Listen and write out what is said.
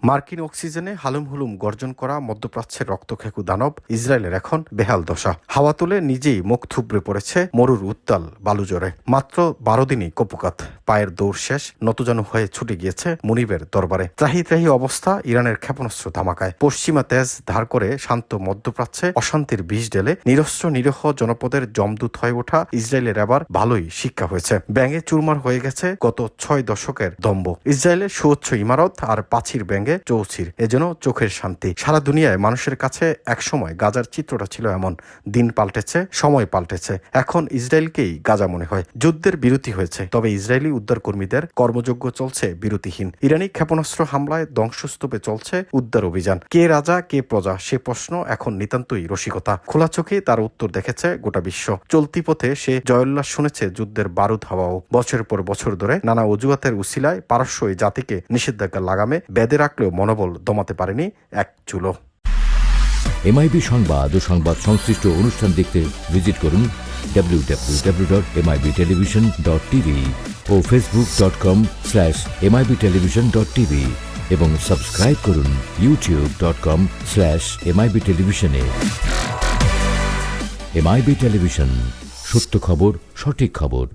মার্কিন অক্সিজেনে হালুম হুলুম গর্জন করা মধ্যপ্রাচ্যের রক্তখেকু দানব ইসরায়েলের এখন বেহাল দশা। হাওয়া তুলে নিজেই মুখ থুবড়ে পড়েছে মরুর উত্তাল বালুজরে। মাত্র 12 দিনই কপুকাত, পায়ের দৌড় শেষ, নতজানু হয়ে ছুটে গিয়েছে মুনিবের দরবারে। ত্রাহি ত্রাহি অবস্থা ইরানের ক্ষেপণাস্ত্র ধামাকায়। পশ্চিমা তেজ ধার করে শান্ত মধ্যপ্রাচ্যে অশান্তির বিষ ঢেলে নিরস্ত্র নিরীহ জনপদের জমদূত হয়ে ওঠা ইসরায়েলের এবার ভালোই শিক্ষা হয়েছে। ব্যাঙে চুরমার হয়ে গেছে গত 6 দশকের দম্ভ। ইসরায়েলের সুউচ্চ ইমারত আর পাচির ব্যাঙে চৌচির, এজন্য চোখের শান্তি। সারা দুনিয়ায় মানুষের কাছে একসময় গাজার চিত্রটা ছিল এমন। দিন পাল্টেছে, সময় পাল্টেছে, এখন ইসরায়েলকেই গাজা মনে হয়। যুদ্ধের বিরতি হয়েছে, তবে ইসরায়েলি উদ্ধার কর্মীদের কর্মযজ্ঞ চলছে বিরতিহীন। ইরানি ক্ষেপণাস্ত্র হামলায় ধ্বংসস্তূপে চলছে উদ্ধার অভিযান। কে রাজা কে প্রজা সে প্রশ্ন এখন নিতান্তই রসিকতা। খোলা চোখে তার উত্তর দেখেছে গোটা বিশ্ব। চলতি পথে সে জয়োল্লাস শুনেছে যুদ্ধের বারুদ হাওয়াও। বছরের পর বছর ধরে নানা অজুহাতের উসিলায় পারস্য এই জাতিকে নিষেধাজ্ঞা লাগামে বেঁধে রাখলেও মনোবল দমাতে পারেনি এক চুলো। এমআইবি সংবাদ ও সংবাদ সংশ্লিষ্ট অনুষ্ঠান দেখতে ভিজিট করুন www.mibtelevision.tv ও facebook.com/mibtelevision.tv এবং সাবস্ক্রাইব করুন youtube.com/mibtelevision এ। এমআইবি টেলিভিশন, সত্য খবর, সঠিক খবর।